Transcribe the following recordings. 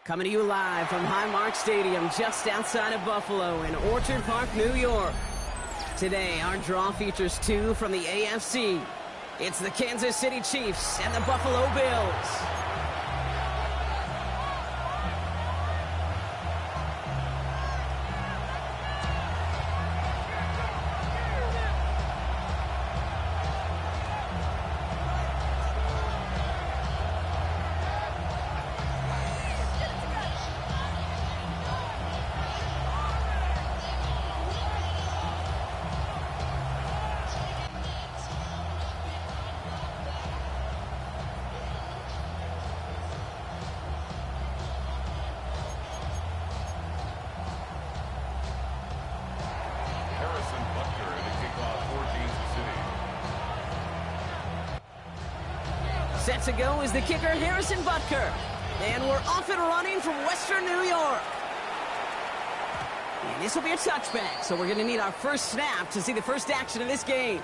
Coming to you live from Highmark Stadium, just outside of Buffalo in Orchard Park, New York. Today, our draw features two from the AFC. It's the Kansas City Chiefs and the Buffalo Bills. Set to go is the kicker, Harrison Butker. And we're off and running from Western New York. And this will be a touchback, so we're going to need our first snap to see the first action of this game.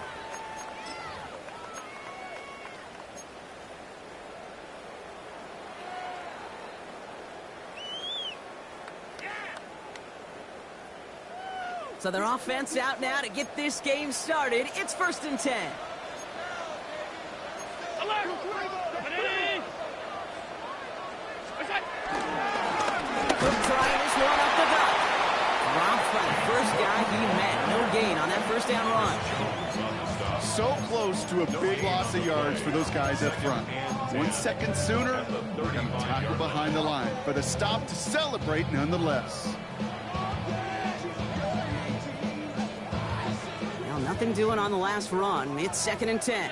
So their offense out now to get this game started. It's 1st and 10. Trying this one up the gut. Dropped by the first guy he met. No gain on that first down run. So close to a big loss of yards for those guys up front. 1 second sooner, they're going to tackle behind the line. But a stop to celebrate nonetheless. Well, nothing doing on the last run. It's 2nd and 10.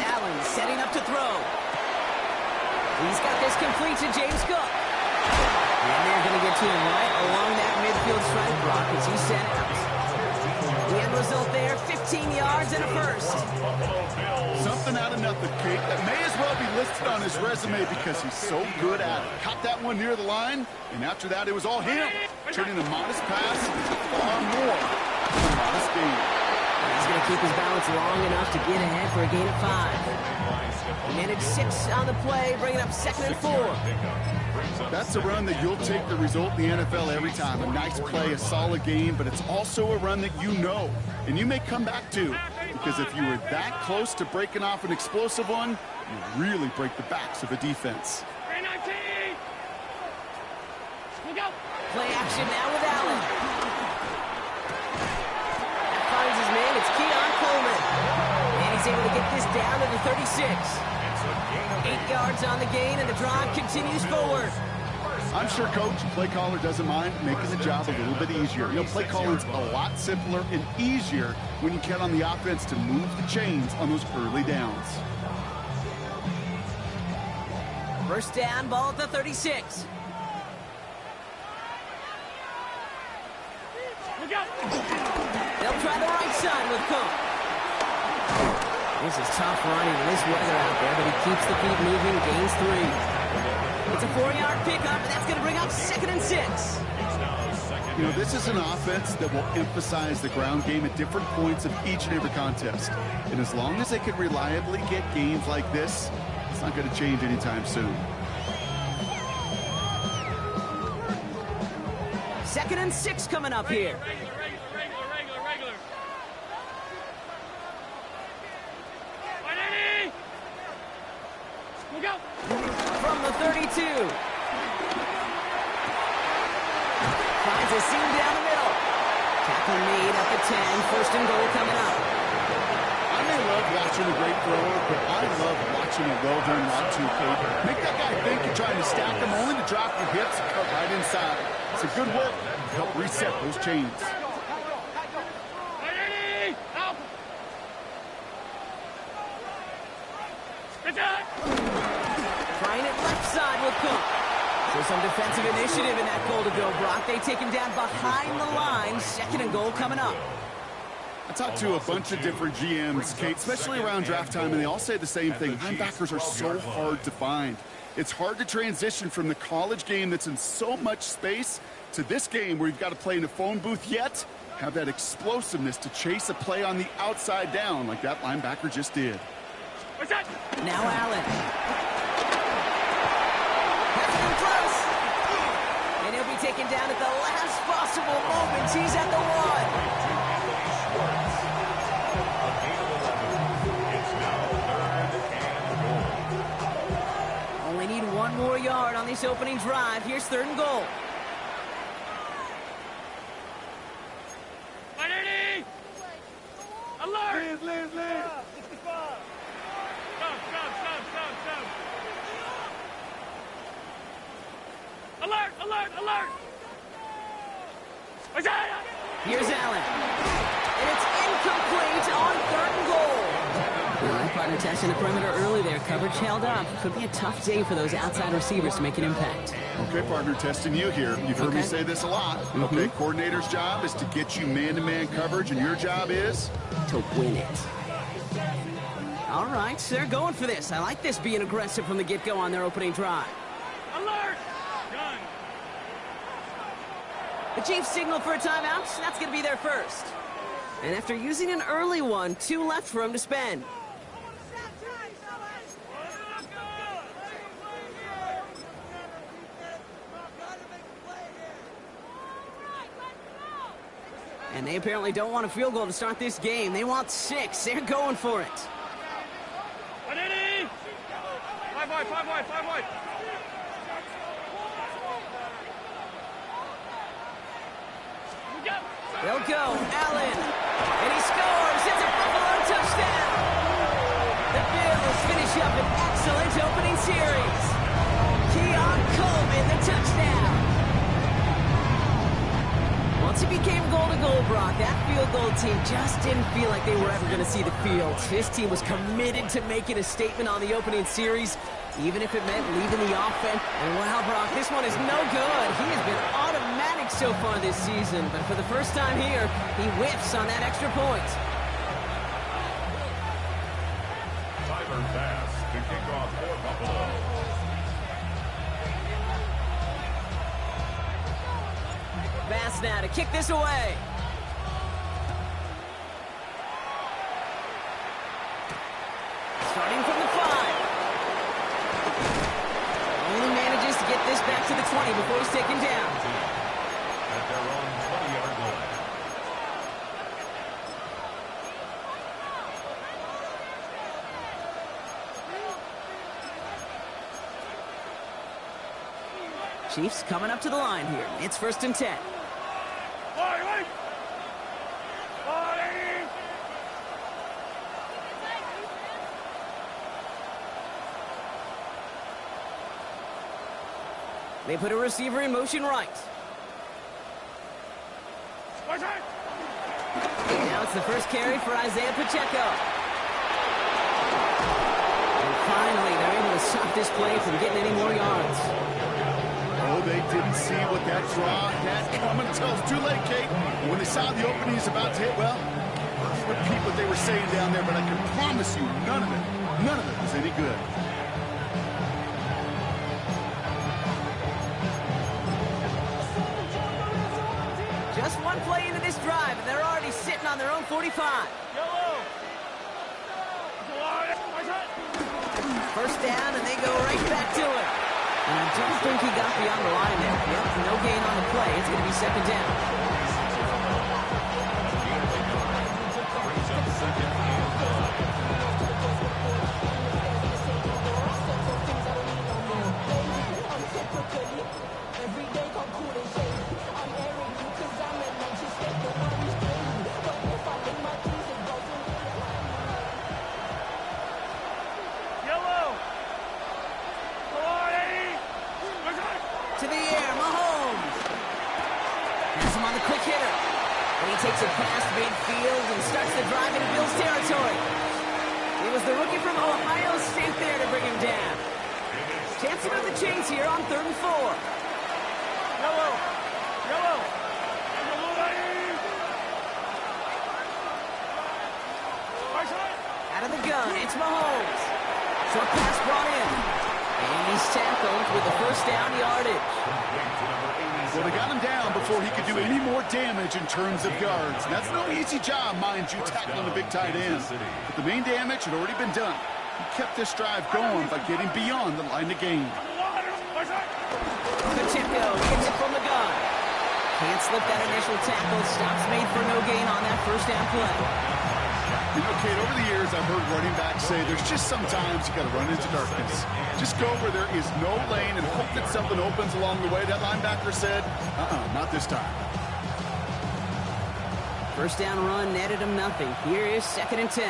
Allen setting up to throw. He's got this complete to James Cook. And they're going to get to him right along that midfield strike block as he set out. The end result there, 15 yards and a first. Something out of nothing, Kate, that may as well be listed on his resume because he's so good at it. Caught that one near the line, and after that it was all him. Turning a modest pass into far more than a modest gain. He's going to keep his balance long enough to get ahead for a gain of 5. He managed 6 on the play, bringing up 2nd and 4. That's a run that you'll take the result in the NFL every time. A nice play, a solid game, but it's also a run that you know, and you may come back to. Because if you were that close to breaking off an explosive one, you really break the backs of a defense. Play action now with Allen. Finds his man, it's Keon Coleman. And he's able to get this down to the 36. 8 yards on the gain, and the drive continues forward. I'm sure Coach, play caller, doesn't mind making the job a little bit easier. You know, play calling's a lot simpler and easier when you count on the offense to move the chains on those early downs. First down, ball at the 36. They'll try the right side with Cook. This is tough running in this weather out there, but he keeps the feet moving, gains 3. It's a 4-yard pickup, and that's going to bring up 2nd and 6. You know, this is an offense that will emphasize the ground game at different points of each and every contest. And as long as they can reliably get gains like this, it's not going to change anytime soon. 2nd and 6 coming up here. From the 32. Finds a seam down the middle. Tackle made at the 10. 1st and goal coming up. I may love watching a great thrower, but I love watching a well-done route too, Kate. Make that guy think you're trying to stack him only to drop your hips and cut right inside. It's a good work to help reset those chains. Trying it left side with Cook. So some defensive initiative in that goal to go, Brock. They take him down behind the line. 2nd and goal coming up. I talked to a bunch of different GMs, Kate, especially around draft time, and they all say the same thing. Linebackers are so hard to find. It's hard to transition from the college game that's in so much space to this game where you've got to play in a phone booth yet have that explosiveness to chase a play on the outside down like that linebacker just did. Now Allen. That's too close. And he'll be taken down at the last possible moment. He's at the 1. Only need one more yard on this opening drive. Here's 3rd and goal. Alert! Liz. Stop. Alert! Here's Allen. And it's incomplete on 3rd and goal. Well, that partner testing the perimeter early there. Coverage held up. Could be a tough day for those outside receivers to make an impact. Okay, partner, testing you here. You've heard me say this a lot. Okay, coordinator's job is to get you man-to-man coverage, and your job is? To win it. All right, they're going for this. I like this being aggressive from the get-go on their opening drive. Alert! Gun. The Chiefs signal for a timeout. That's going to be their first. And after using an early one, 2 left for him to spend. And they apparently don't want a field goal to start this game. They want 6. They're going for it. 5 wide. They'll go. Allen. And he scores. It's a Buffalo touchdown. The Bills finish up an excellent opening series. Keon Coleman, the touchdown. Once he became goal-to-goal, Brock, that field goal team just didn't feel like they were ever going to see the field. His team was committed to making a statement on the opening series, even if it meant leaving the offense. And wow, Brock, this one is no good. He has been automatic so far this season, but for the first time here, he whiffs on that extra point. Tyler Bass to kick off for Buffalo. Bass now to kick this away. Starting from the 5. Only manages to get this back to the 20 before he's taken down. At their own 20-yard line. Chiefs coming up to the line here. It's 1st and 10. They put a receiver in motion right. And now it's the first carry for Isaiah Pacheco. And finally, they're able to stop this play from getting any more yards. Oh, they didn't see what that draw had coming until it's too late, Kate. And when they saw the opening he's about to hit, well, I'll repeat what they were saying down there, but I can promise you none of it was any good. Just one play into this drive, and they're already sitting on their own 45. First down, and they go right back to it. And I don't think he got beyond the line there. Yep, no gain on the play. It's going to be 2nd down. To the air, Mahomes. Has him on the quick hitter. And he takes it past midfield and starts the drive into Bills territory. It was the rookie from Ohio State there to bring him down. Chance to move the chains here on 3rd and 4. Out of the gun, it's Mahomes. Short pass brought in. And he's tackled with the first down yardage. Well, they got him down before he could do any more damage in terms of yards. And that's no easy job, mind you, tackling a big tight end. But the main damage had already been done. He kept this drive going by getting beyond the line of game. Pacheco gets it from the gun. Can't slip that initial tackle. Stops made for no gain on that first down play. You know, Kate, over the years, I've heard running backs say there's just sometimes you got to run into darkness. Just go where there is no lane and hope that something opens along the way. That linebacker said, not this time. First down run netted him nothing. Here is 2nd and 10.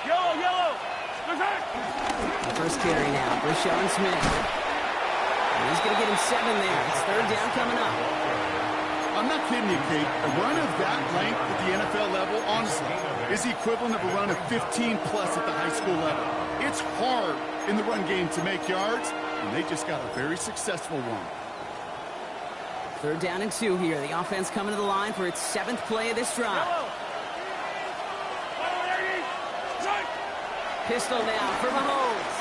Yellow, yellow. The first carry now, Rashawn Smith. And he's going to get him 7 there. It's 3rd down coming up. I'm not kidding you, Kate. A run of that length at the NFL level, honestly, is the equivalent of a run of 15-plus at the high school level. It's hard in the run game to make yards, and they just got a very successful one. 3rd down and 2 here. The offense coming to the line for its 7th play of this drive. Pistol now for Mahomes.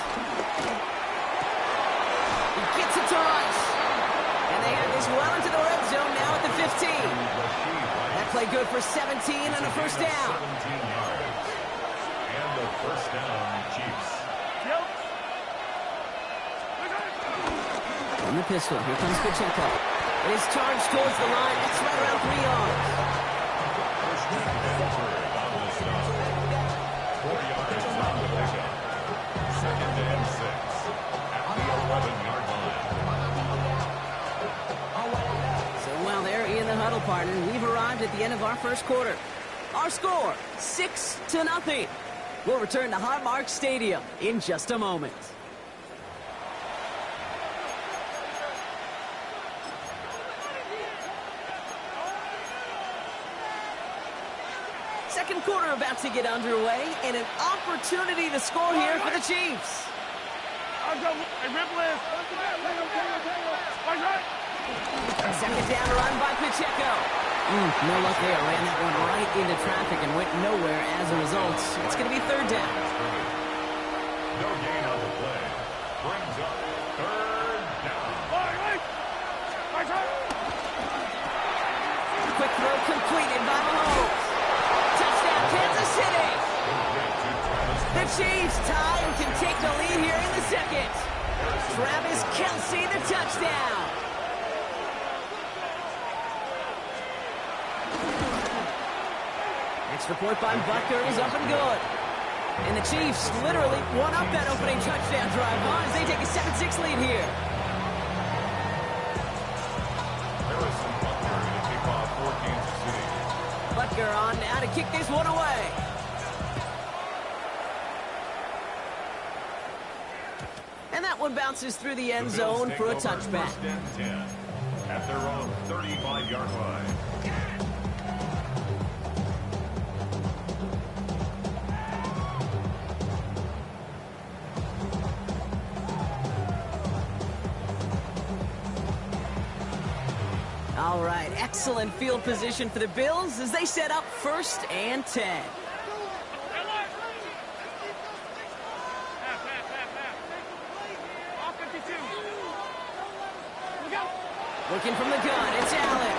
He gets it to Rice. And they have this well into the red zone now at the 15. That play good for 17 and a first down. And the first down, Chiefs. On the pistol, here comes Pacheco. It is charged towards the line. It's right around 3 yards. Partner, we've arrived at the end of our first quarter. Our score, 6-0. We'll return to Highmark Stadium in just a moment. Second quarter about to get underway, and an opportunity to score here for the Chiefs. Second down run by Pacheco. No luck there. Ran that one right into traffic and went nowhere as a result. It's going to be 3rd down. No gain on the play. Brings up 3rd down. Quick throw completed by Mahomes. Touchdown, Kansas City. The Chiefs tie and can take the lead here in the 2nd. Travis Kelce, the touchdown. Extra point by Butker is up and good. And the Chiefs literally won up that opening touchdown drive as they take a 7-6 lead here. Harrison Butker to kick off for Kansas City. Butker on now to kick this one away. And that one bounces through the end zone for a touchback. First and 10 at their own 35-yard line. All right, excellent field position for the Bills as they set up 1st and 10. Looking from the gun, it's Allen.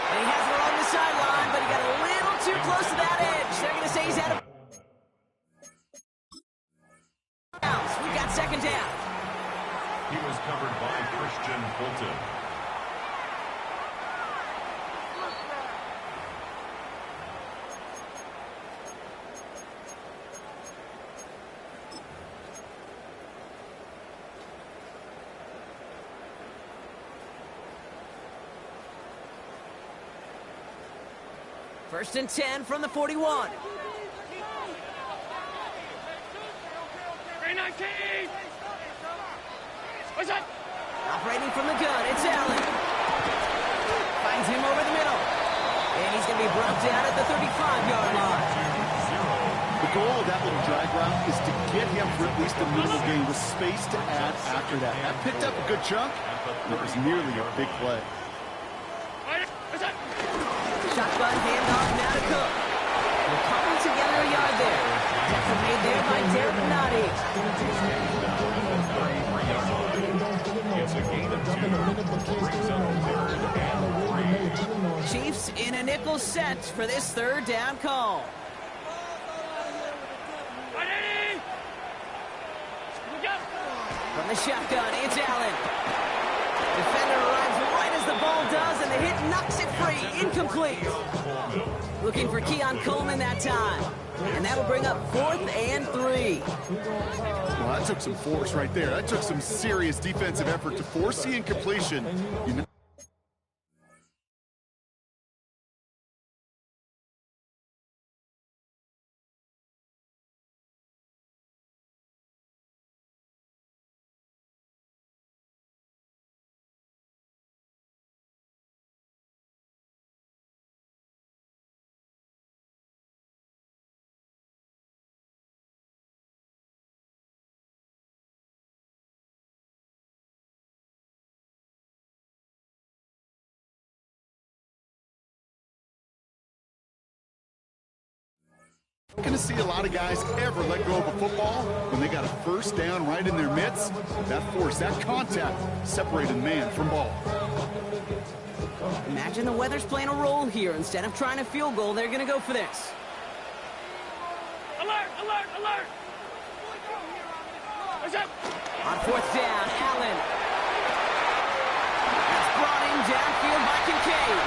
And he has it along the sideline, but he got a little too close to that edge. They're going to say he's out of bounds. We've got 2nd down. He was covered by Christian Fulton. First and 10 from the 41. Operating from the gun, it's Allen. Finds him over the middle. And he's going to be brought down at the 35-yard line. The goal of that little drag route is to get him for at least the middle of the game with space to add after that. That picked up a good chunk, and it was nearly a big play. Shotgun handoff now to Cook. We're cobbled together a yard there. Tackle made there by Derek Nottie. It's a gain of 2. Brings up 3rd and 3. Chiefs in a nickel set for this 3rd down call. From the shotgun, it's Allen. Defender arrives right as the ball does, and the hit knocks it free. Incomplete. Looking for Keon Coleman that time. And that'll bring up 4th and 3. Well, that took some force right there. That took some serious defensive effort to force the incompletion. You know, going to see a lot of guys ever let go of a football when they got a 1st down right in their midst. That force, that contact separated man from ball. Imagine the weather's playing a role here. Instead of trying a field goal, they're going to go for this. Alert, alert, alert! On 4th down, Allen. That's brought in downfield by Kincaid.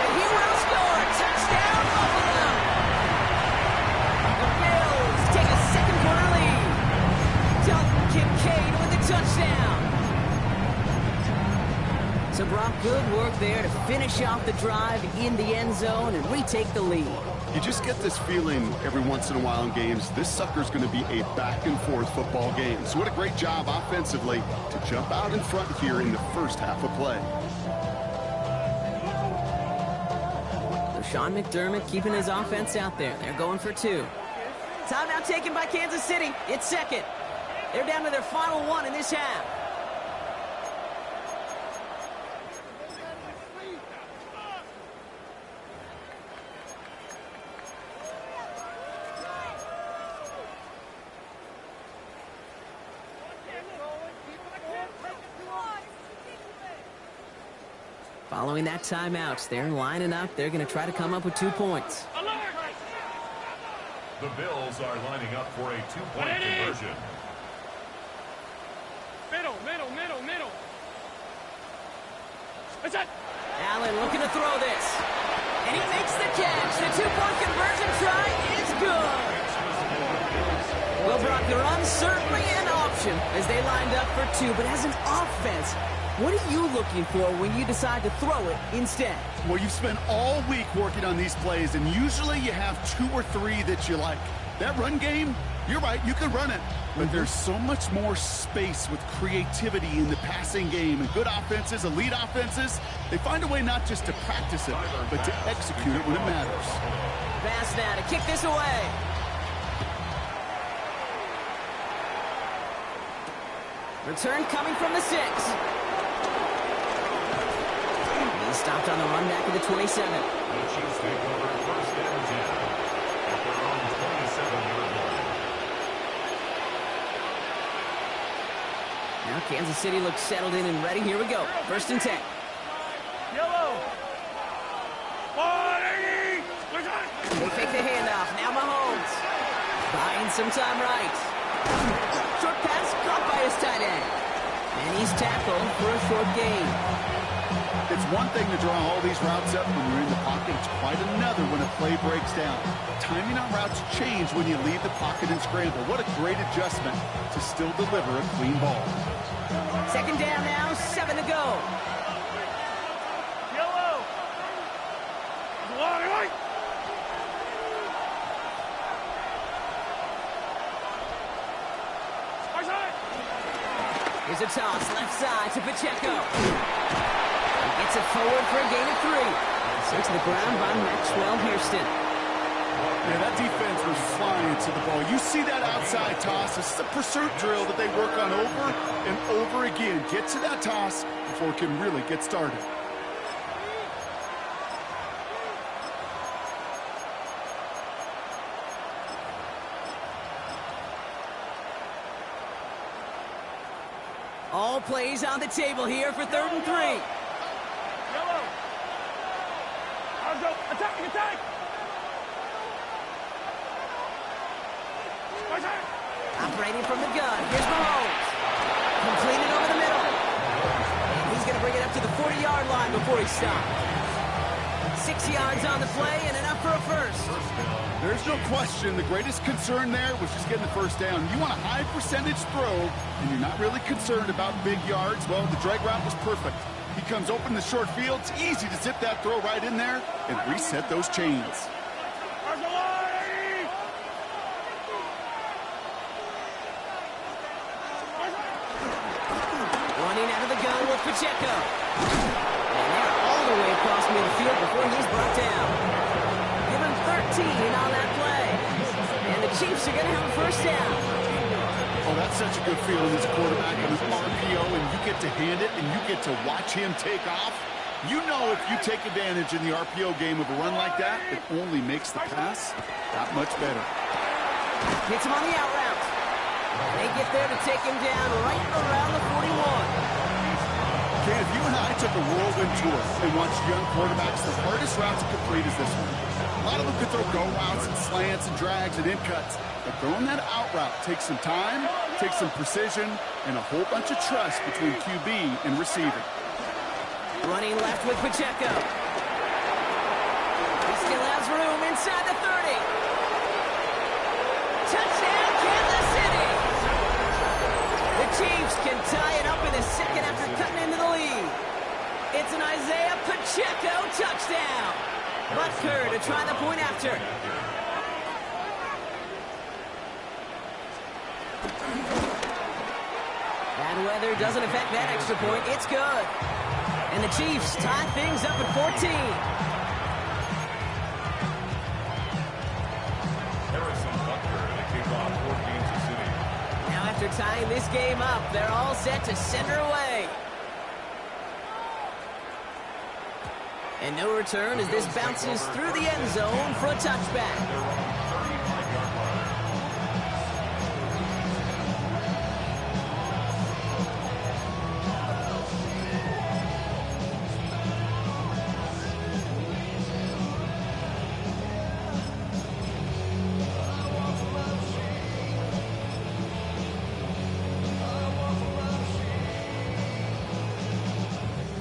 And he will score. Touchdown, Buffalo! The Bills take a 2nd-quarter lead. Dalton Kincaid with the touchdown. So, Brock, good work there to finish off the drive in the end zone and retake the lead. You just get this feeling every once in a while in games, this sucker's going to be a back-and-forth football game. So what a great job offensively to jump out in front here in the 1st half of play. So Sean McDermott keeping his offense out there. They're going for 2. Timeout taken by Kansas City. It's 2nd. They're down to their final 1 in this half. Following that timeout, they're lining up. They're going to try to come up with 2 points. The Bills are lining up for a 2-point conversion. Middle, middle, middle, middle. Is that? Allen looking to throw this. And he makes the catch. The 2-point conversion try is good. Well, Brock, the run certainly an option as they lined up for 2. But as an offense, what are you looking for when you decide to throw it instead? Well, you've spent all week working on these plays, and usually you have 2 or 3 that you like. That run game, you're right, you can run it. But there's so much more space with creativity in the passing game. And good offenses, elite offenses, they find a way not just to practice it, but to execute it when it matters. Pass now to kick this away. Return coming from the 6. He's stopped on the run back of the 27. The Chiefs take over 1st and 10 at their own 27-yard line. Now Kansas City looks settled in and ready. Here we go. 1st and 10. Yellow. 180. They take the handoff. Now Mahomes. Buying some time right. Short pass caught by his tight end. And he's tackled for a short gain. It's one thing to draw all these routes up when you're in the pocket. It's quite another when a play breaks down. Timing on routes change when you leave the pocket and scramble. What a great adjustment to still deliver a clean ball. 2nd down now, 7 to go. Yellow. White. Here's a toss, left side to Pacheco. He gets it forward for a gain of 3. Sent to the ground by Maxwell Hairston. Yeah, that defense was flying to the ball. You see that outside toss. This is a pursuit drill that they work on over and over again. Get to that toss before it can really get started. All plays on the table here for 3rd and 3. Yellow. Arms up. Attack, attack. Operating from the gun. Here's Mahomes. Completed over the middle. And he's going to bring it up to the 40-yard line before he stops. 6 yards on the play and enough for a first. There's no question the greatest concern there was just getting the first down. You want a high percentage throw, and you're not really concerned about big yards. Well, the drag route was perfect. He comes open in the short field. It's easy to zip that throw right in there and reset those chains. Running out of the gun with Pacheco. And they're all the way across midfield before he's brought down. Give him 13 on that play. And the Chiefs are going to have a first down. Oh, that's such a good feeling as a quarterback on his RPO, and you get to hand it and you get to watch him take off. You know if you take advantage in the RPO game of a run like that, it only makes the pass that much better. Hits him on the out route. They get there to take him down right around the 41. Okay, if you and I took a whirlwind tour and watched young quarterbacks, the hardest route to complete is this one. A lot of them could throw go routes and slants and drags and in cuts, but throwing that out route takes some time, takes some precision, and a whole bunch of trust between QB and receiver. Running left with Pacheco. He still has room inside the 30. Touchdown, Kansas City! The Chiefs can tie it up in the second after cutting into the lead. It's an Isaiah Pacheco touchdown. Butker to try the point after. Bad weather doesn't affect that extra point. It's good. And the Chiefs tie things up at 14. Harrison Butker to kick off for Kansas City. Now after tying this game up, they're all set to send her away. And no return as this bounces through the end zone for a touchback.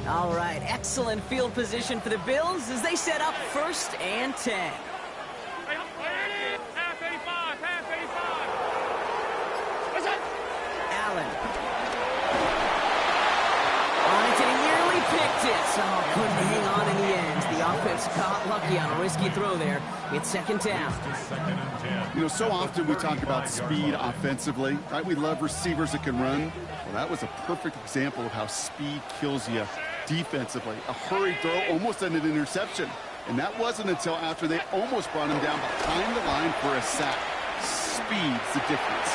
All right, excellent field position for the Bills as they set up 1st and 10. Half 85, half 85. Allen. On it, and he nearly picked it. So couldn't hang on in the end. The offense caught lucky on a risky throw there. It's 2nd down. Second and 10. You know, so often we talk about speed offensively, right? We love receivers that can run. Well, that was a perfect example of how speed kills you defensively. A hurried throw, almost an interception. And that wasn't until after they almost brought him down behind the line for a sack. Speed's the difference.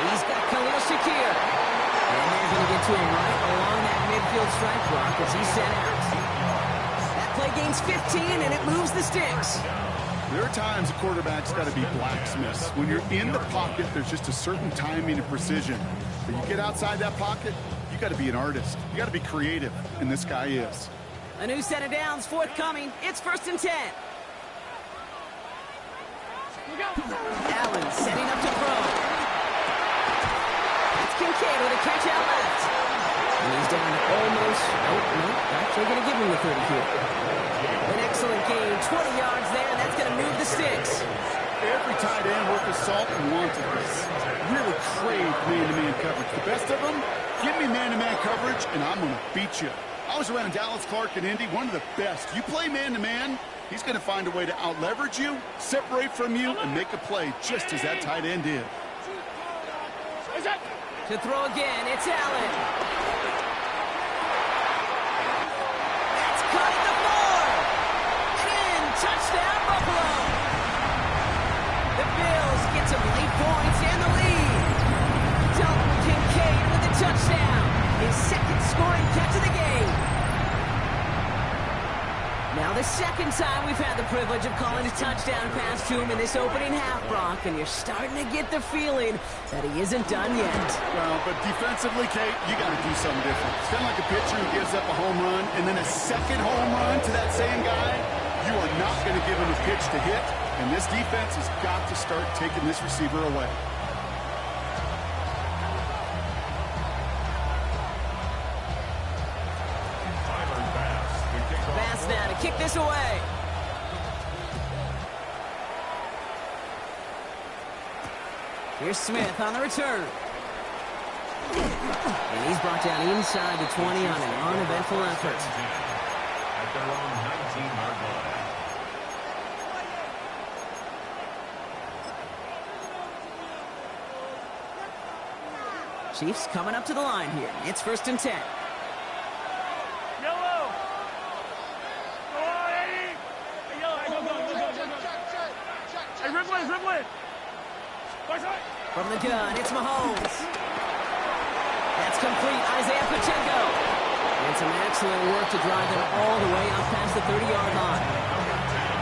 He's got Khalil Shakir. And they're going to get to him right along that midfield strike block as he's sent out. That play gains 15, and it moves the sticks. There are times a quarterback's got to be blacksmiths. When you're in the pocket, there's just a certain timing and precision. But you get outside that pocket, you got to be an artist. You got to be creative, and this guy is. A new set of downs forthcoming. It's 1st and 10. Allen setting up to throw. That's Kincaid with a catch out left. And he's down to almost, actually going to give him the 30 here. An excellent gain, 20 yards there, and that's going to move the sticks. Every tight end worth his salt and wanted this. Really crave man-to-man coverage. The best of them, give me man-to-man coverage, and I'm going to beat you. I was around Dallas Clark and Indy, one of the best. You play man-to-man, he's going to find a way to out-leverage you, separate from you, and make a play just as that tight end did. To throw again, it's Allen. That's caught at the 4. And in, touchdown Buffalo. The Bills get some late points and the lead. Dalton Kincaid with the touchdown. His 2nd scoring catch of the game. Now the second time we've had the privilege of calling a touchdown pass to him in this opening half, Brock, and you're starting to get the feeling that he isn't done yet. Well, but defensively, Kate, you got to do something different. It's kind of like a pitcher who gives up a home run and then a second home run to that same guy. You are not going to give him a pitch to hit, and this defense has got to start taking this receiver away. Now to kick this away. Here's Smith on the return. And he's brought down inside the 20 on an uneventful effort. At their own 19-yard line. Chiefs coming up to the line here. It's 1st and 10. From the gun, it's Mahomes. That's complete, Isaiah Pacheco. And some excellent work to drive them all the way up past the 30-yard line.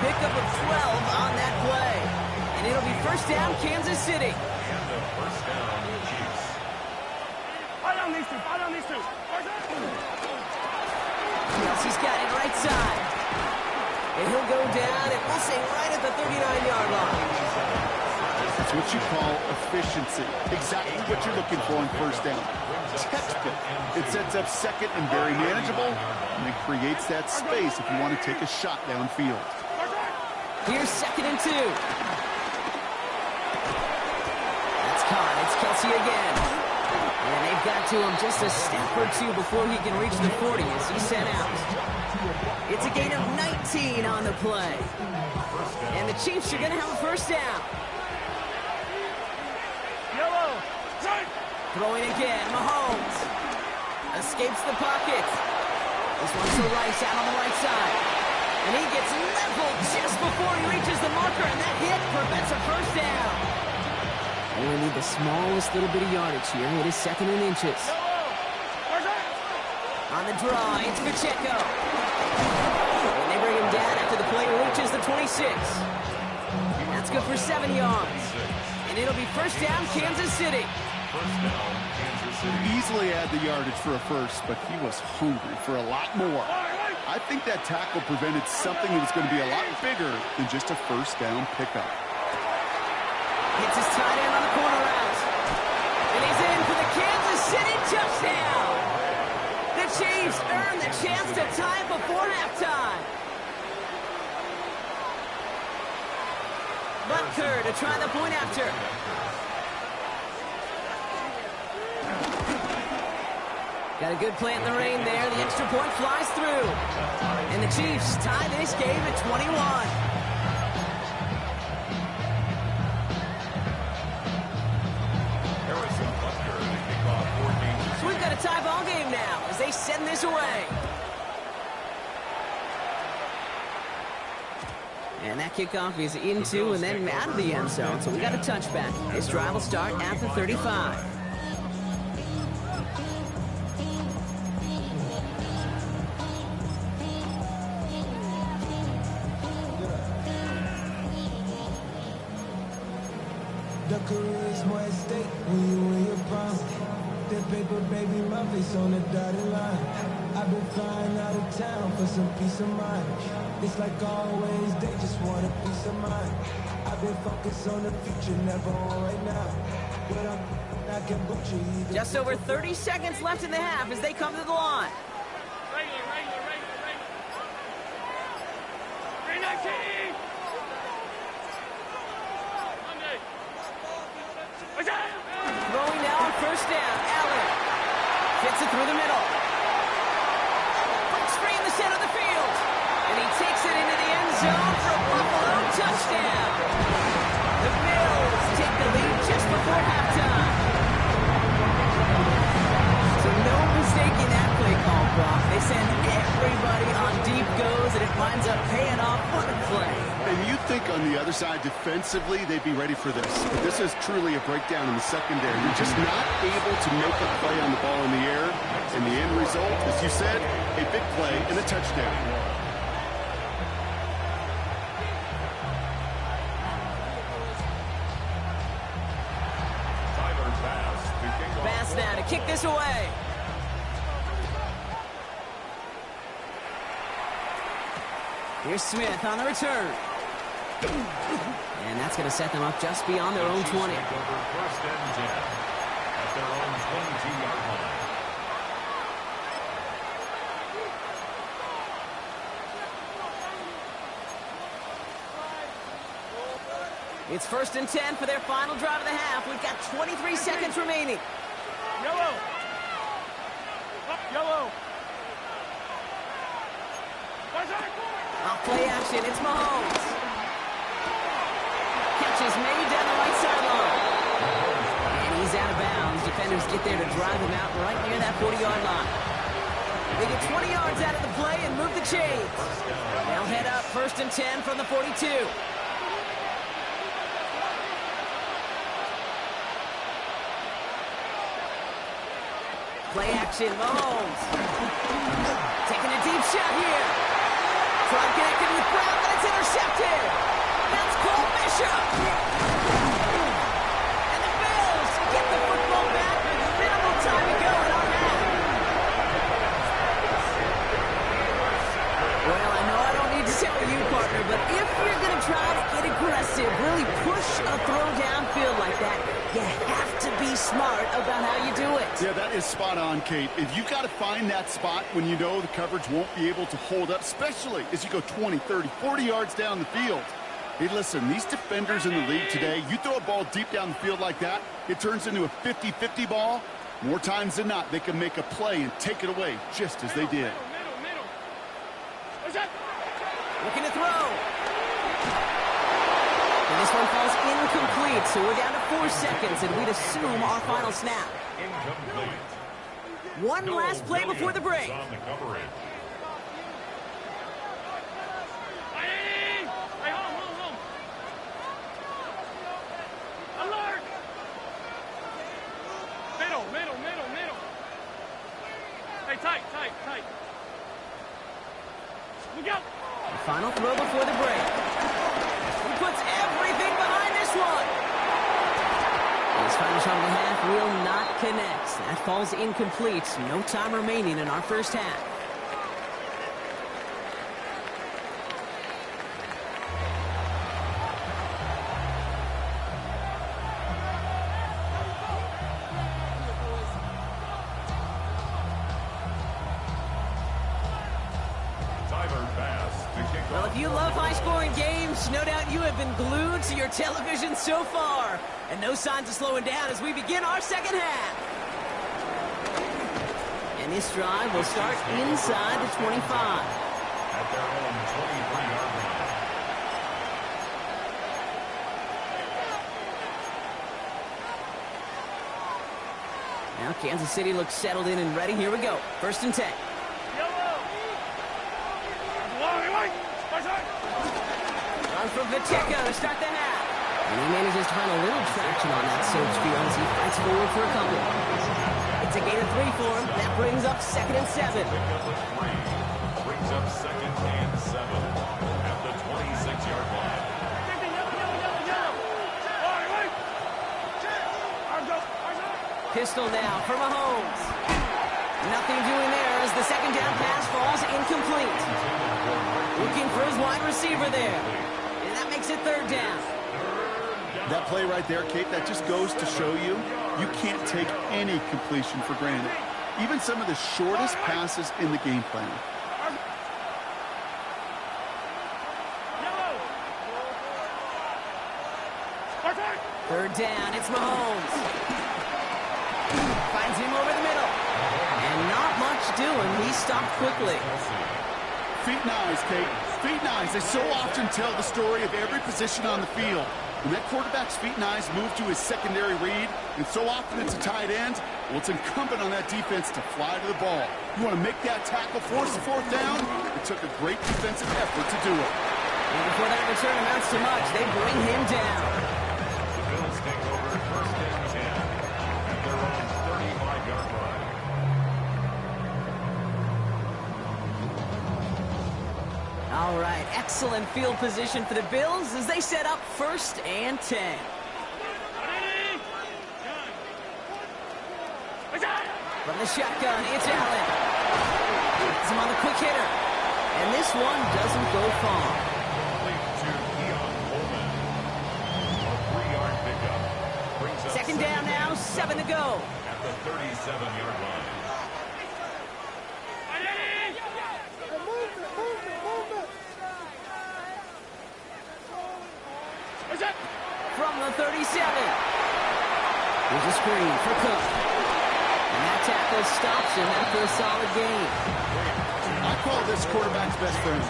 Pickup of 12 on that play. And it'll be 1st down, Kansas City. And the 1st down, Chiefs. Fire on these two. Kelsey's got it right side. And he'll go down, and we'll say right at the 39-yard line. That's what you call efficiency. Exactly what you're looking for on 1st down. Textbook. It sets up 2nd and very manageable, and it creates that space if you want to take a shot downfield. Here's 2nd and 2. That's caught. It's Kelsey again. And they've got to him just a step or two before he can reach the 40 as he's sent out. It's a gain of 19 on the play. And the Chiefs are going to have a 1st down. Throwing again, Mahomes. Escapes the pocket. This one's to Rice out on the right side. And he gets leveled just before he reaches the marker, and that hit prevents a 1st down. Only need the smallest little bit of yardage here. It is 2nd and inches. On the draw, it's Pacheco. And they bring him down after the play reaches the 26. That's good for 7 yards. And it'll be 1st down, Kansas City. 1st down, Kansas City. Easily had the yardage for a 1st, but he was hungry for a lot more. I think that tackle prevented something that was going to be a lot bigger than just a 1st down pickup. Hits his tight end on the corner route. And he's in for the Kansas City touchdown. The Chiefs earn the chance to tie it before halftime. Butker to try the point after. Got a good plant in the rain there. The extra point flies through. And the Chiefs tie this game at 21. Harrison Butker to kick off 14. So we've got a tie ball game now as they send this away. And that kickoff is into and then out of the end zone. So we got a touchback. This drive will start at the 35. The career's more at stake when you win your prime. That paper, baby, my face on the dotted line. I've been flying out of town for some peace of mind. It's like always, they just want a peace of mind. I've been focused on the future, never on right now. But I can book you either. Just over 30 seconds left in the half as they come to the line. Regular. 319! Throwing now on 1st down. Allen fits it through the middle. Breaks free in the center of the field. And he takes it into the end zone for a Buffalo touchdown. The Bills take the lead just before halftime. So no mistaking that play call, Brock. They send everybody on deep goes, and it winds up paying off. What a play. And you'd think on the other side, defensively, they'd be ready for this. But this is truly a breakdown in the secondary. You're just not able to make a play on the ball in the air. And the end result, as you said, a big play and a touchdown. this away. Here's Smith on the return. And that's going to set them up just beyond their own 20. First and 10 at their own 22-yard line. It's first and 10 for their final drive of the half. We've got 23 seconds remaining. Yellow. Up, yellow. Off play action, it's Mahomes. Catch is made down the right sideline. And he's out of bounds. Defenders get there to drive him out right near that 40-yard line. They get 20 yards out of the play and move the chains. They'll head up first and 10 from the 42. Play action, Mahomes. Taking a deep shot here. Try connected with Brown, but it's intercepted. That's Cole Bishop. And the Bills get the football back with minimal time to go in our half. Well, I know I don't need to tell you, partner, but if you're going to try to get aggressive, really push a throw downfield like that, you have to be smart about how you do it. Yeah, that is spot on, Kate. If you've got to find that spot when you know the coverage won't be able to hold up, especially as you go 20, 30, 40 yards down the field. Hey, listen, these defenders in the league today, you throw a ball deep down the field like that, it turns into a 50-50 ball. More times than not, they can make a play and take it away just as they did. Looking to throw. And this one falls incomplete, so we're down to 4 seconds, and we'd assume our final snap. Incomplete. One last play before the break. On the coverage. Hey, home. Alert! Middle. Hey, tight. Look out! The final throw before the break. He puts everything behind this one. This final shot of the half will not connect. That falls incomplete. No time remaining in our first half. Well, if you love high-scoring games, no doubt you have been glued to your television so far. And no signs of slowing down as we begin our second half. And this drive will start inside the 25. At their own 23-yard line. Now Kansas City looks settled in and ready. Here we go. First and 10. Run from Pacheco to start the half. And he manages to find a little traction on that surge field as he fights forward for a couple. It's a gain of 3 for him. That brings up second and 7. Brings up second and 7 at the 26-yard line. Pistol now for Mahomes. Nothing doing there as the second down pass falls incomplete. Looking for his wide receiver there. And that makes it third down. That play right there, Kate, that just goes to show you, you can't take any completion for granted. Even some of the shortest passes in the game plan. Third down, it's Mahomes. Finds him over the middle. And not much doing. He stopped quickly. Feet and eyes, Kate. Feet and eyes. They so often tell the story of every position on the field. When that quarterback's feet and eyes move to his secondary read, and so often it's a tight end, well, it's incumbent on that defense to fly to the ball. You want to make that tackle, force the fourth down? It took a great defensive effort to do it. And before that return amounts to much, they bring him down. The Bills take over first and 10 at their own 35-yard line. All right, excellent field position for the Bills as they set up first and 10. From the shotgun, it's Allen. He's him on the quick hitter. And this one doesn't go far. Complete to Keon Coleman. A 3-yard pickup. Brings up Second down now, 7 to go. at the 37-yard line. From the 37. Here's a screen for Cook. And that tackle stops him after a solid gain. I call this quarterback's best friend.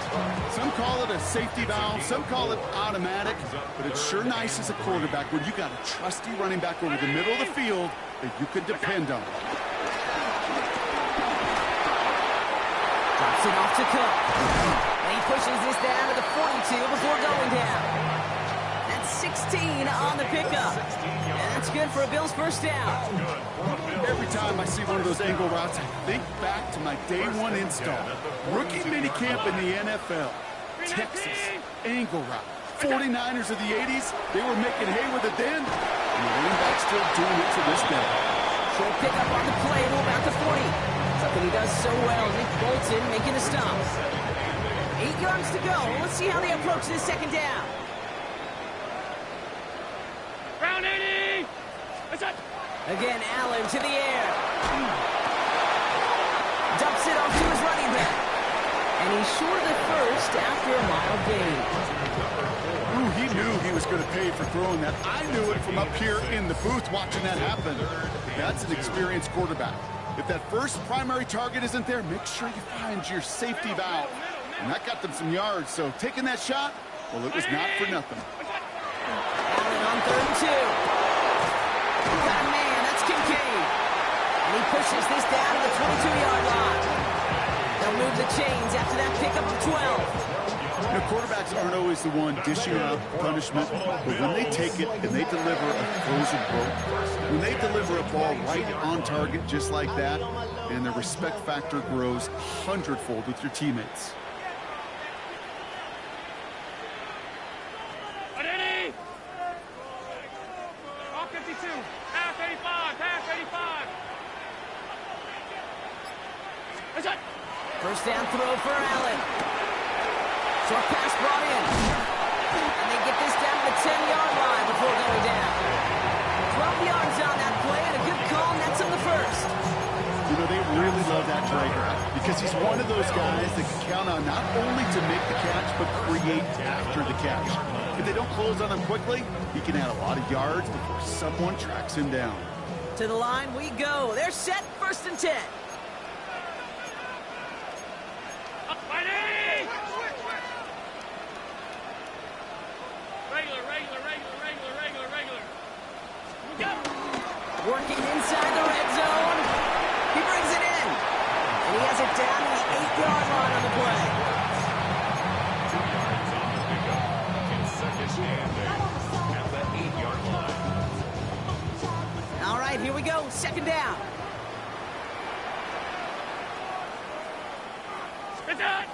Some call it a safety valve, some call it automatic, but it's sure nice as a quarterback when you got a trusty running back over the middle of the field that you can depend on. Drops it off to Cook. And he pushes this down to the 42 before going down. That's 16 on the pickup. And that's good for a Bills first down. Every time I see one of those angle routes, I think back to my day one install. Rookie minicamp in the NFL. Texas, angle route. 49ers of the 80s, they were making hay with it then, and the running back's still doing it to this day. Short pickup on the play to about the 40. Something he does so well. Nick Bolton making a stop. 8 yards to go. Let's see how they approach this second down. Round 80. That's it. Again, Allen to the air. Dumps it off to his running back. And he's short of the first after a mile gain. Ooh, he knew he was going to pay for throwing that. I knew it from up here in the booth watching that happen. That's an experienced quarterback. If that first primary target isn't there, make sure you find your safety valve. And that got them some yards, so taking that shot, well, it was not for nothing. Allen on 3rd and 2. Got a man, that's Kincaid. And he pushes this down to the 22-yard line. They'll move the chains after that pickup to 12. You know, quarterbacks aren't always the one dishing out punishment, but when they take it and they deliver a frozen rope, when they deliver a ball right on target just like that, and the respect factor grows 100-fold with your teammates. Identity. All 52. Half 85. Half 85. That's it. First down throw for Allen. Short pass brought in. And they get this down to the 10-yard line before going down. 12 yards on that play and a good call, and that's on the first. You know, they really love that Traeger because he's one of those guys that can count on not only to make the catch, but create after the catch. If they don't close on him quickly, he can add a lot of yards before someone tracks him down. To the line we go. They're set, 1st and 10. Identity. Regular. We go. Working inside the red zone. He brings it in. And he has it down to the 8-yard line on the play. 2 yards on the pickup. And second and there at the 8-yard line. All right, here we go. Second down. It's it.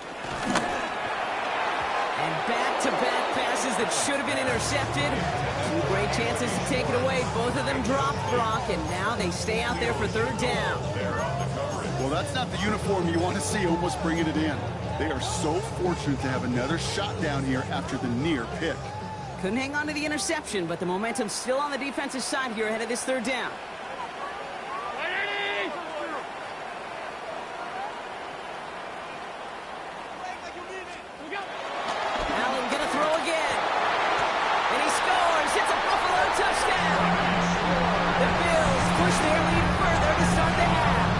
And back-to-back passes that should have been intercepted. 2 great chances to take it away. Both of them dropped, Brock, and now they stay out there for 3rd down. Well, that's not the uniform you want to see almost bringing it in. They are so fortunate to have another shot down here after the near pick. Couldn't hang on to the interception, but the momentum's still on the defensive side here ahead of this 3rd down. Identity. We go. Allen gonna throw again. And he scores. It's a Buffalo touchdown. The Bills push their lead further to start the half.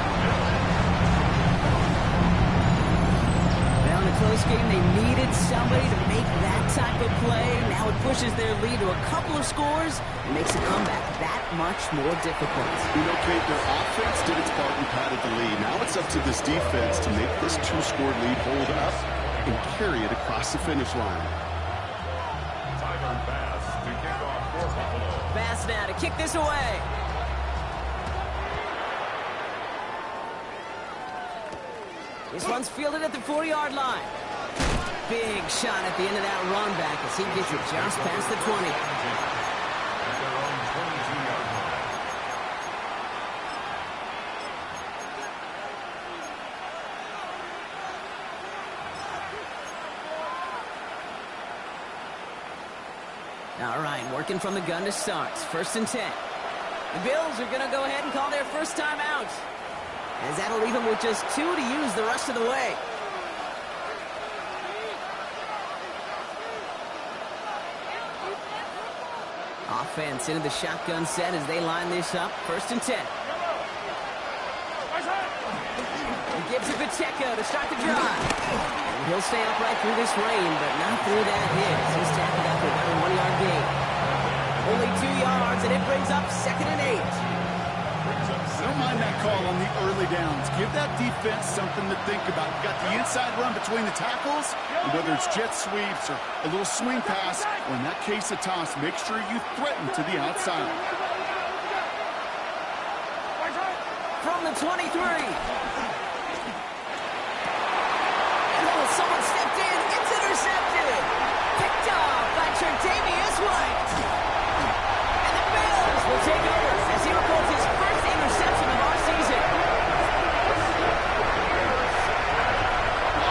Now in a close game, they needed somebody to make that type of play. Now it pushes their lead to a couple of scores and makes a comeback that much more difficult. You know, Kate, their offense did its part and padded the lead. Now it's up to this defense to make this 2-score lead hold up and carry it across the finish line. Tyler Bass to kick off for Buffalo. Bass now to kick this away. This one's fielded at the 4-yard line. Big shot at the end of that run back as he gets it just past the 20. At their own 22-yard line. All right, working from the gun to start. 1st and 10. The Bills are going to go ahead and call their first time out, as that'll leave them with just 2 to use the rest of the way. Offense into the shotgun set as they line this up. 1st and 10. He gives it Pacheco to start the drive. And he'll stay upright through this rain, but not through that hit. He's tackled after about a 1-yard gain. Only 2 yards, and it brings up 2nd and 8. I don't mind that call on the early downs. Give that defense something to think about. You got the inside run between the tackles, and whether it's jet sweeps or a little swing pass, or in that case a toss, make sure you threaten to the outside. From the 23. Someone stepped in. It's intercepted. Picked off by Tre'Davious White. And the Bills will take over as he records his first interception of our season.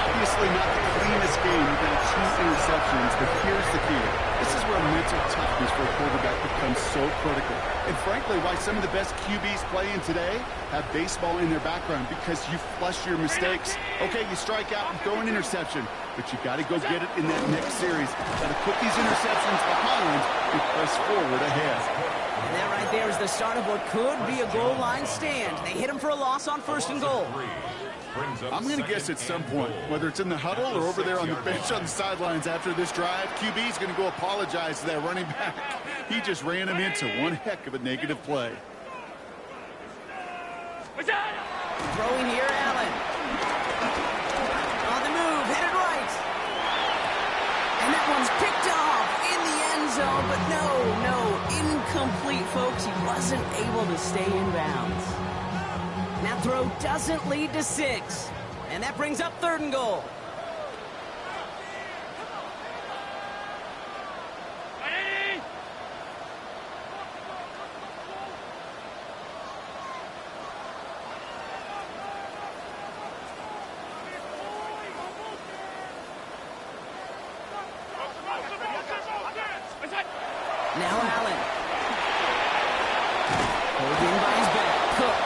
Obviously not the cleanest game. You've got 2 interceptions, but here's the key. This is where mental toughness for a quarterback becomes so critical. And frankly, why some of the best QBs playing today have baseball in their background, because you flush your mistakes. Okay, you strike out and throw an interception, but you got to go get it in that next series. Got to put these interceptions behind and press forward ahead. And that right there is the start of what could be a goal line stand. They hit him for a loss on 1st and goal. I'm going to guess at some point, whether it's in the huddle or over there on the bench on the sidelines after this drive, QB's going to go apologize to that running back. He just ran him into one heck of a negative play. Throwing here, Allen. On the move, headed right. And that one's picked off in the end zone, but no, incomplete, folks. He wasn't able to stay in bounds. That throw doesn't lead to 6. And that brings up 3rd and goal. Now Allen. Holding by his back. Cook.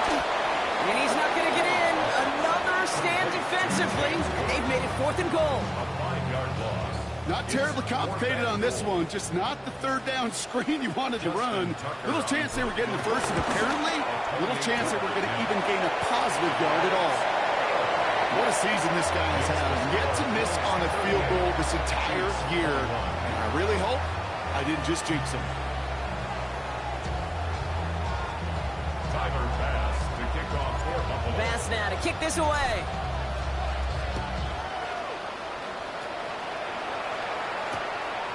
And he's not going to get in. Another stand defensively. And they've made it 4th and goal. A 5-yard loss. Not terribly complicated on this one. Just not the 3rd down screen you wanted to run. Little chance they were getting the first, and apparently little chance they were going to even gain a positive yard at all. What a season this guy has had. Yet to miss on a field goal this entire year. And I really hope I didn't just jinx him. Tyler Bass to kick off for Buffalo. Bass now to kick this away.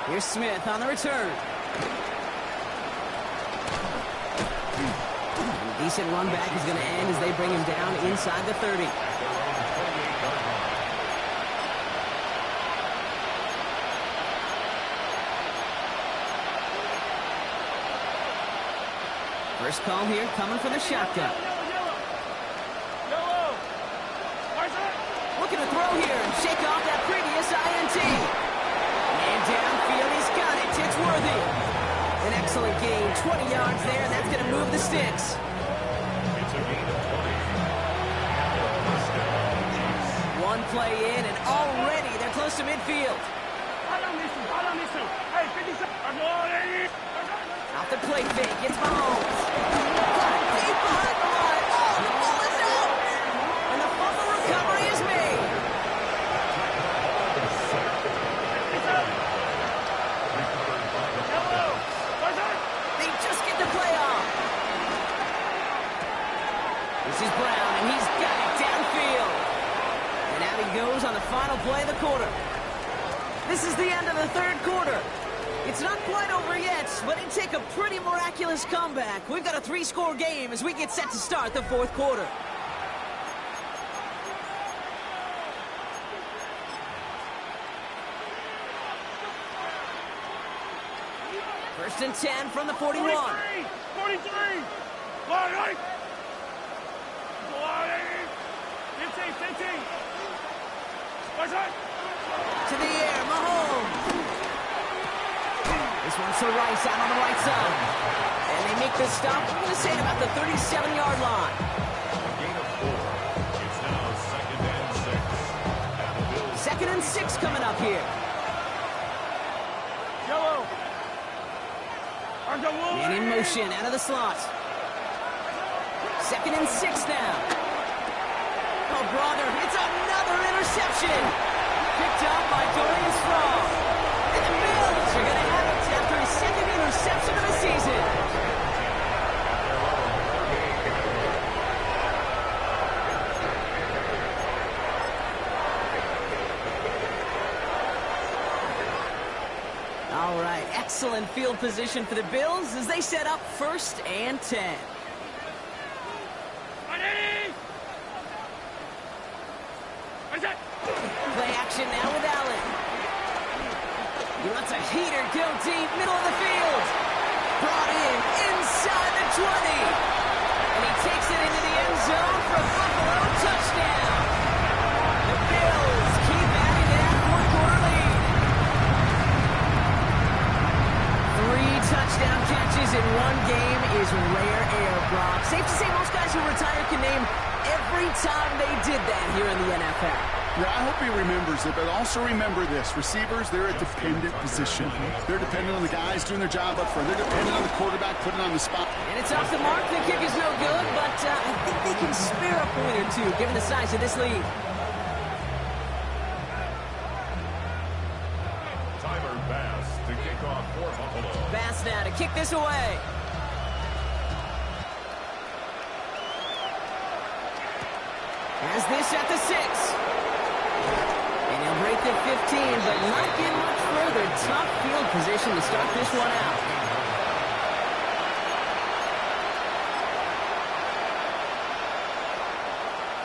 Here's Smith on the return. And a decent run back is going to end as they bring him down inside the 30. First call here coming from the shotgun. Looking to throw here and shake off that previous INT. And downfield, he's got it. It's Worthy. An excellent gain. 20 yards there, and that's going to move the sticks. It's a gain of 20. One play in, and already they're close to midfield. Off the play fake, it's Mahomes. Deep behind the line. Oh, the ball is out. And the fumble recovery is made. They just get the play off. This is Brown, and he's got it downfield. And out he goes on the final play of the quarter. This is the end of the 3rd quarter. It's not quite over yet, but it'd take a pretty miraculous comeback. We've got a 3-score game as we get set to start the 4th quarter. First and 10 from the 41. 43! 15! To the air, Mahomes. This one's to Rice out on the right side. And they make this stop, I'm going to say, at about the 37-yard line. Gain of 4. It's now 2nd and 6. And the Bills 2nd and 6 coming up here. Yellow. Man in motion out of the slot. 2nd and 6 now. Oh, brother, it's another interception. Picked up by Dorian Strong. And the Bills are going to have it after his 2nd interception of the season. All right, excellent field position for the Bills as they set up 1st and 10. Play action now with Allen. He lets a heater go deep, middle of the field. Brought in inside the 20. And he takes it into the end zone for a Buffalo touchdown. The Bills keep adding to that fourth-quarter lead. 3 touchdown catches in one game is rare air, Brock. Safe to say most guys who retire can name every time they did that here in the NFL. Yeah, I hope he remembers it, but also remember this. Receivers, they're a dependent position. They're dependent on the guys doing their job up front. They're dependent on the quarterback putting on the spot. And it's off the mark. The kick is no good, but I think they can spare a point or two, given the size of this lead. Tyler Bass to kick off for Buffalo. Bass now to kick this away. Has this at the 6. And he'll break the 15, but not get much further. Tough field position to start this one out.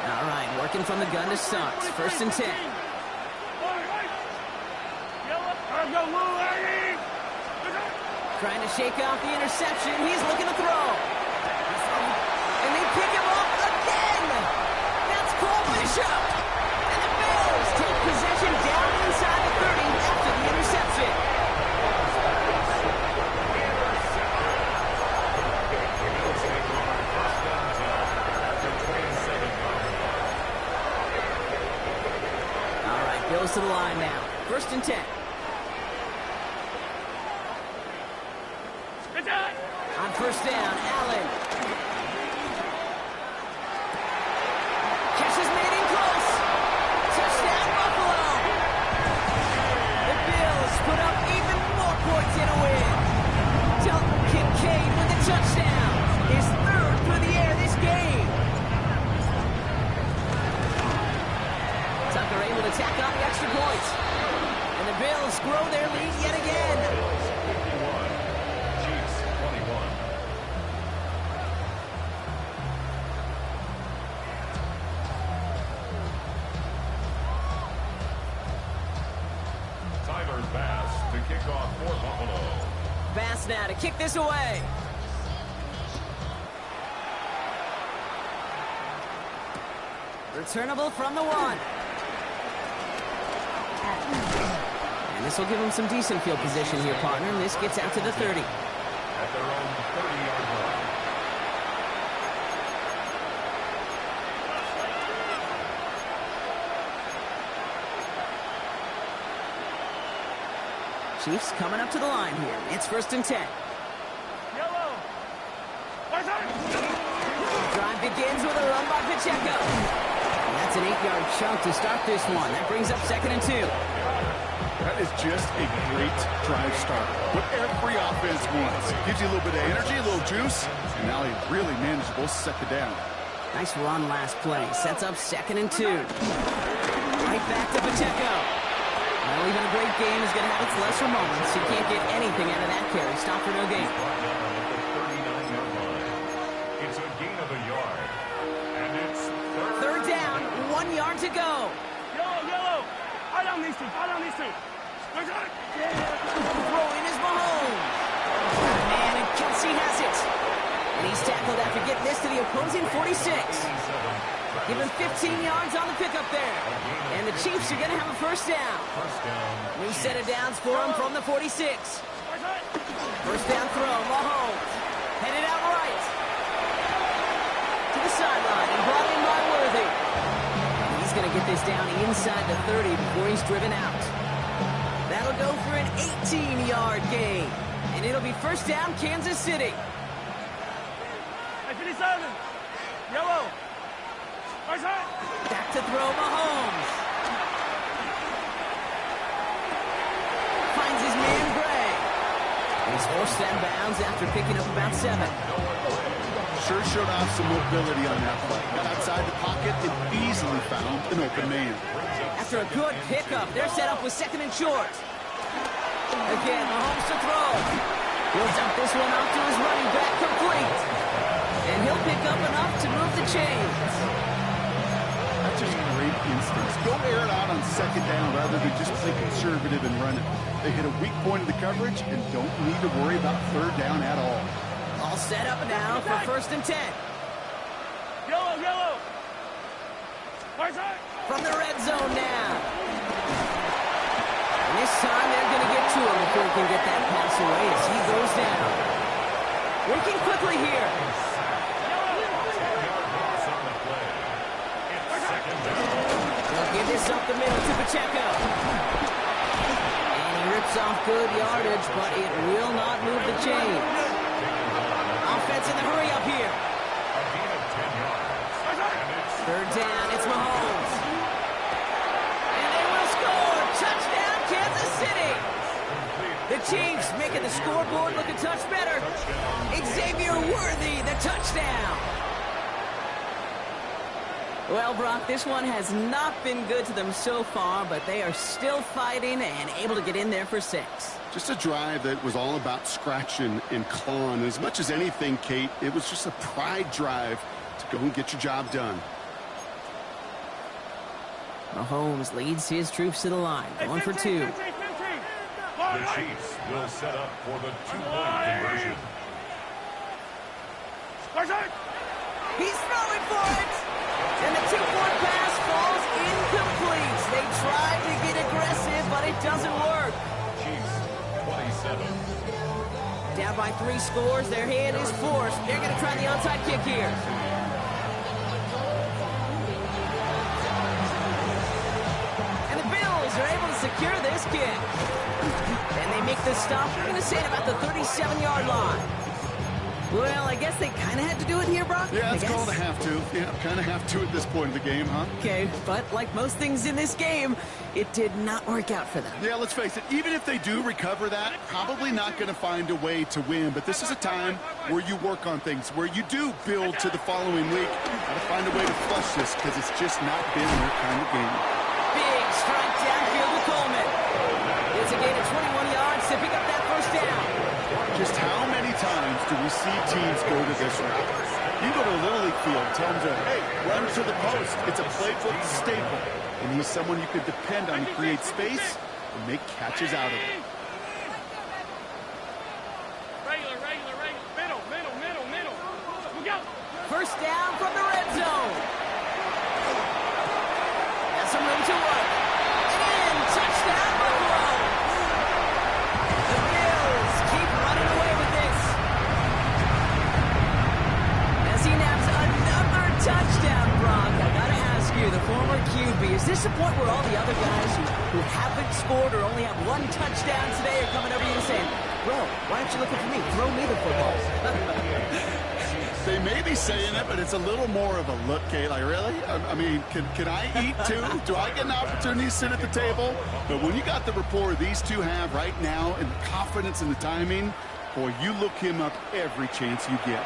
All right, working from the gun to start. 1st and 10. Trying to shake off the interception. He's looking to throw. And they pick him up again. That's Cole Bishop. And the Bills take possession down inside the 30 after the interception. All right, Bills to the line now. 1st and 10. On 1st down, Allen. Catch is made in close. Touchdown, Buffalo. The Bills put up even more points in a win. Dalton Kincaid with the touchdown. His 3rd through the air this game. Tucker able to tack on the extra point. And the Bills grow their lead yet again. Bass to kick off for Buffalo. Bass now to kick this away. Returnable from the 1. And this will give them some decent field position here, partner. And this gets out to the 30. At their own 30-yard line. Chiefs coming up to the line here. It's 1st and 10. Yellow. Drive begins with a run by Pacheco. And that's an 8-yard chunk to start this one. That brings up 2nd and 2. That is just a great drive start. What every offense wants. Gives you a little bit of energy, a little juice, and now a really manageable 2nd down. Nice run last play. Sets up 2nd and 2. Right back to Pacheco. Well, even a great game is going to have its lesser moments. You can't get anything out of that carry. Stop for no gain. It's a gain of a yard. And it's 3rd down, 1 yard to go. Yellow. I don't need to. Throwing is Mahomes. Man, and Kelsey has it. And he's tackled after getting this to the opposing 46. Give him 15 yards on the pickup there. And the Chiefs are going to have a 1st down. New set of downs for him from the 46. First down throw, Mahomes. Headed out right. To the sideline and brought in by Worthy. He's going to get this down inside the 30 before he's driven out. That'll go for an 18-yard gain. And it'll be first down, Kansas City. Hey, 57. Yellow. First right. Back to throw, Mahomes. Finds his man, Gray. And he's forced out of bounds after picking up about 7. Sure showed off some mobility on that play. Got outside the pocket and easily found an open man. After a good pickup, they're set up with 2nd and short. Again, Mahomes to throw. He'll dump this one off to his running back, complete. And he'll pick up enough to move the chains. That's just great instincts. Go air it out on 2nd down rather than just play conservative and run it. They hit a weak point of the coverage and don't need to worry about 3rd down at all. All set up now for 1st and 10. Yellow, yellow. First right. From the red zone now. And this time they're going to get to him before he can get that pass away as he goes down. Working quickly here. They'll give this up the middle to Pacheco. And he rips off good yardage, but it will not move the chain. Offense in the hurry up here. 3rd down, it's Mahomes. And they will score. Touchdown, Kansas City. The Chiefs making the scoreboard look a touch better. Xavier Worthy, the touchdown. Well, Brock, this one has not been good to them so far, but they are still fighting and able to get in there for 6. Just a drive that was all about scratching and clawing. As much as anything, Kate, it was just a pride drive to go and get your job done. Mahomes leads his troops to the line, going for 2. The Chiefs will set up for the 2-point conversion. First right. He's throwing for it! And the 2-point pass falls incomplete. They tried to get aggressive, but it doesn't work. Chiefs 27. Down by 3 scores, their hand is forced. They're going to try the onside kick here. And the Bills are able to secure this kick. And they make the stop, we're going to say, at about the 37-yard line. Well, I guess they kind of had to do it here, Brock. Yeah, it's called a have to. Yeah, kind of have to at this point in the game, huh? Okay, but like most things in this game, it did not work out for them. Yeah, let's face it, even if they do recover that, probably not going to find a way to win. But this is a time where you work on things, where you do build to the following week. Got to find a way to flush this because it's just not been their kind of game. Big strike downfield to Coleman. It's a gain of 21 yards to pick up that first down. Just how many times do we see teams go to this route? You go to a Little League field, tell them to, hey, run to the post. It's a playbook staple. And he's someone you could depend on to create space and make catches out of it. Regular, regular, regular. Middle, middle, middle, middle. Look out. First down from the red zone. Has some room to work. And touchdown, Buffalo. The Bills keep running away with this. As he naps another touchdown, Brock. I gotta ask you, the former QB, is this the point where all the other guys who haven't scored or only have 1 touchdown today are coming over you and saying, bro, why aren't you looking for me? Throw me the football. They may be saying it, but it's a little more of a look, Kate. Like, really? I mean, can I eat too? Do I get an opportunity to sit at the table? But when you got the rapport these two have right now and the confidence and the timing, boy, you look him up every chance you get.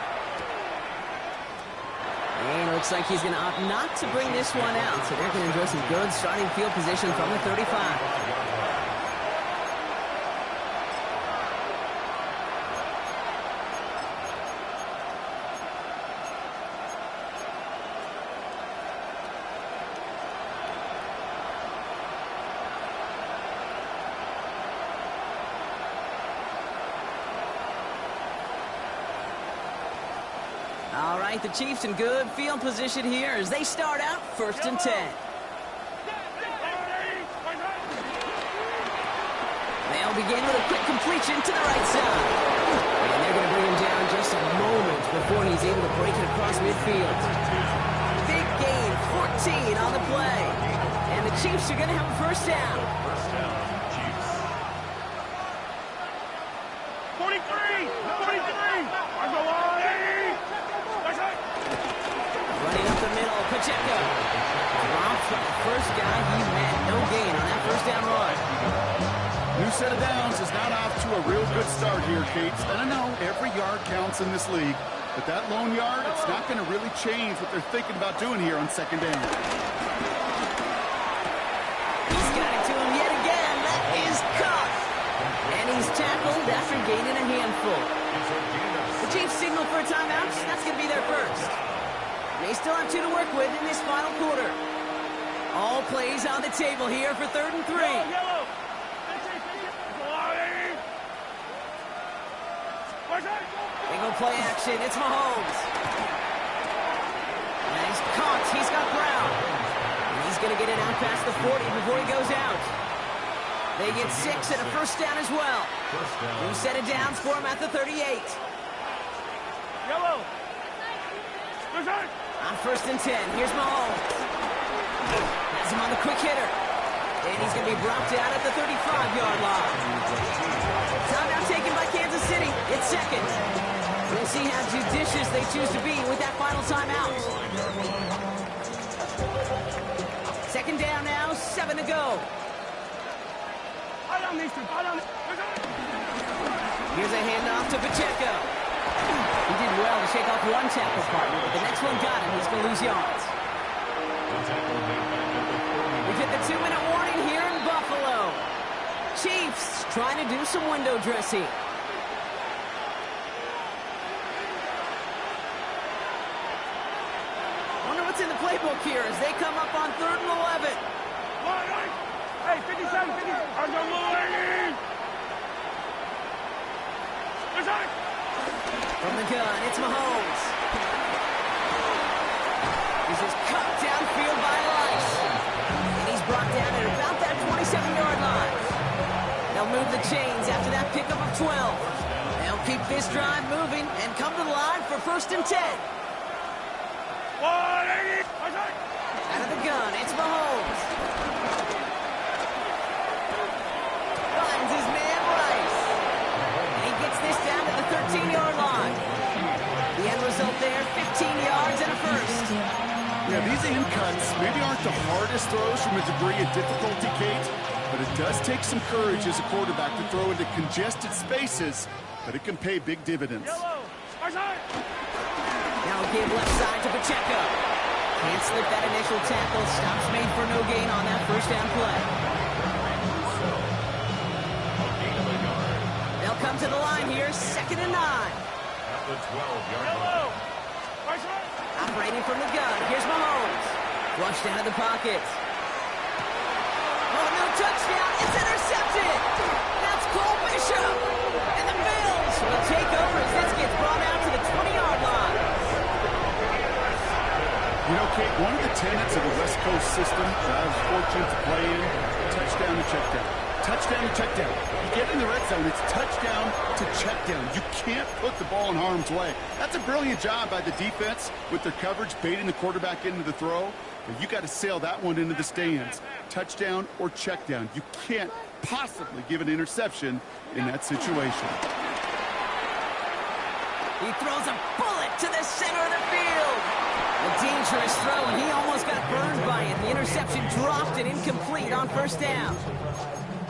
And it looks like he's going to opt not to bring this one out. So they're going to enjoy some good starting field position from the 35. All right, the Chiefs in good field position here as they start out 1st and 10. They'll begin with a quick completion to the right side. he's able to break it across midfield. Big gain, 14 on the play. And the Chiefs are going to have a first down. First down, Chiefs. 43! 43! I'm the line! Running up the middle, Pacheco. Drops from the first guy he met. No gain on that first down run. New set of downs is not off to a real good start here, Kate. And I know every yard counts in this league, but that lone yard, it's not going to really change what they're thinking about doing here on second down. He's got it to him yet again. That is caught. And he's tackled after gaining a handful. The Chiefs signal for a timeout. That's going to be their first. They still have 2 to work with in this final quarter. All plays on the table here for 3rd and 3. Yellow! They go play action. It's Mahomes. And he's caught. He's got Brown. And he's going to get it out past the 40 before he goes out. They get 6 and a first down as well. New set of downs for him at the 38. Yellow! On 1st and 10, here's Mahomes. Has him on the quick hitter. And he's going to be brought down at the 35-yard line. Timeout taken by Kansas City. It's second. We'll see how judicious they choose to be with that final timeout. Second down now, 7 to go. Here's a handoff to Pacheco. He did well to shake off one tackle partner, but the next one got him. He's going to lose yards. We get the 2-minute warning here in Buffalo. Chiefs trying to do some window dressing. Wonder what's in the playbook here as they come up on 3rd and 11. Hey, 57, 50. I'm the line! From the gun, it's Mahomes. This is cut downfield by Rice. And he's brought down at about that 27-yard line. They'll move the chains after that pickup of 12. They'll keep this drive moving and come to the line for 1st and 10. 180! Out of the gun, it's Mahomes. Finds his man Rice. And he gets this down to the 13-yard line. The end result there, 15 yards and a first. Yeah, these in cuts maybe aren't the hardest throws from a degree of difficulty, Kate, but it does take some courage as a quarterback to throw into congested spaces, but it can pay big dividends. Yellow! Now a give left side to Pacheco. Can't slip that initial tackle. Stops made for no gain on that first down play. They'll come to the line here, 2nd and 9. At the 12-yard line. Operating from the gun, here's Mahomes. Flushed out of the pocket. Oh, no touchdown, it's intercepted! That's Cole Bishop! And the Bills will take over as this gets brought out to the 20-yard line. You know, Kate, one of the tenets of the West Coast system that I was fortunate to play in, touchdown to check down. Touchdown to check down. You get in the red zone, it's touchdown to check down. You can't put the ball in harm's way. That's a brilliant job by the defense with their coverage, baiting the quarterback into the throw. But you got to sail that one into the stands. Touchdown or check down. You can't possibly give an interception in that situation. He throws a bullet to the center of the field. A dangerous throw, and he almost got burned by it. The interception dropped and incomplete on 1st down.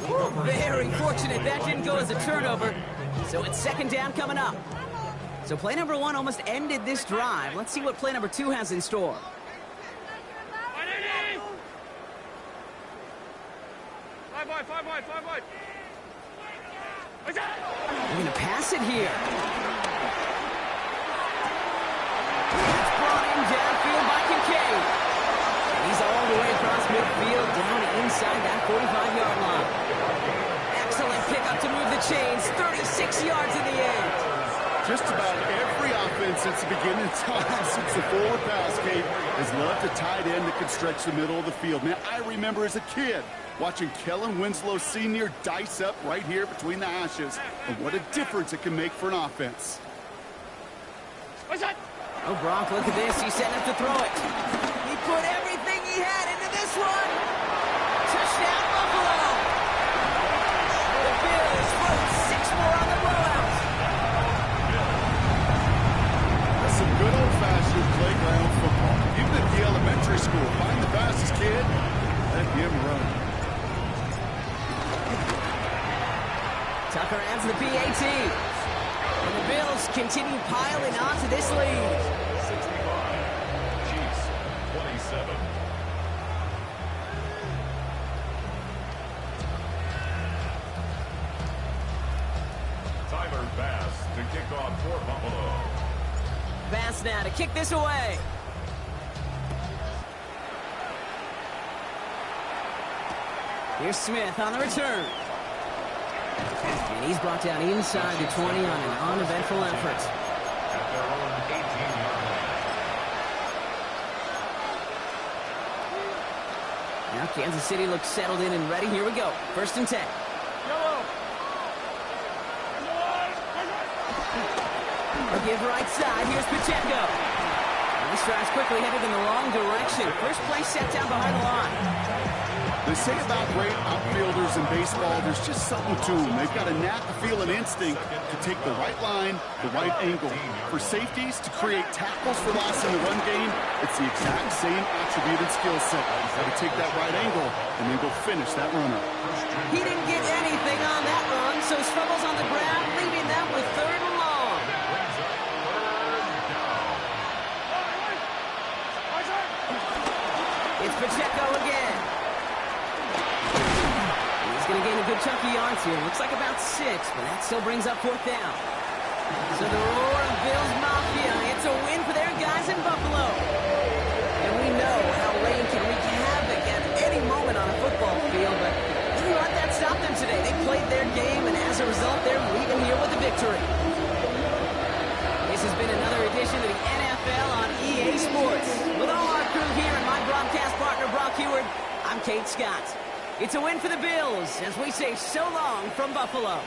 Whew, very fortunate that didn't go as a turnover. So it's 2nd down coming up. So play number 1 almost ended this drive. Let's see what play number 2 has in store. 180! 5 wide. We're going to pass it here. It's brought in downfield by Kincaid. And he's all the way across midfield down inside that 45-yard line. Excellent pickup to move the chains. 36 yards in the end. Just about every offense since the beginning of time, since the forward pass, Kate, has loved a tight end that can stretch the middle of the field. Man, I remember as a kid watching Kellen Winslow Sr. dice up right here between the hashes, and what a difference it can make for an offense. What's that? Oh, Gronk, look at this. He's setting up to throw it. He put everything he had into this one. Touchdown, Buffalo. The Bills wrote 6 more on the blowout. That's some good old-fashioned playground football. Even at the elementary school, find the fastest kid, let him run. Tucker adds the PAT. And the Bills continue piling on to this lead. 65. Chiefs, 27. Tyler Bass to kick off for Buffalo. Bass now to kick this away. Here's Smith on the return. And he's brought down inside the 20 on an uneventful effort. At their own 18-yard line. Now Kansas City looks settled in and ready. Here we go. 1st and 10. Yellow. A give right side. Here's Pacheco. And he strides quickly, headed in the wrong direction. First play set down behind the line. They say about great outfielders in baseball, there's just something to them. They've got a knack, a feel, and instinct to take the right line, the right angle. For safeties, to create tackles for loss in the run game, it's the exact same attributed skill set. You've got to take that right angle and then go finish that runner. He didn't get anything on that run, so struggles on the ground, leaving them with 3rd and long. It's Pacheco again. He's going to gain a good chunk of yards here. Looks like about 6, but that still brings up 4th down. So the roar of Bills Mafia, it's a win for their guys in Buffalo. And we know how rain can wreak havoc at any moment on a football field, but they didn't let that stop them today. They played their game, and as a result, they're leaving here with a victory. This has been another edition of the NFL on EA Sports. With all our crew here and my broadcast partner, Brock Heward, I'm Kate Scott. It's a win for the Bills as we say so long from Buffalo.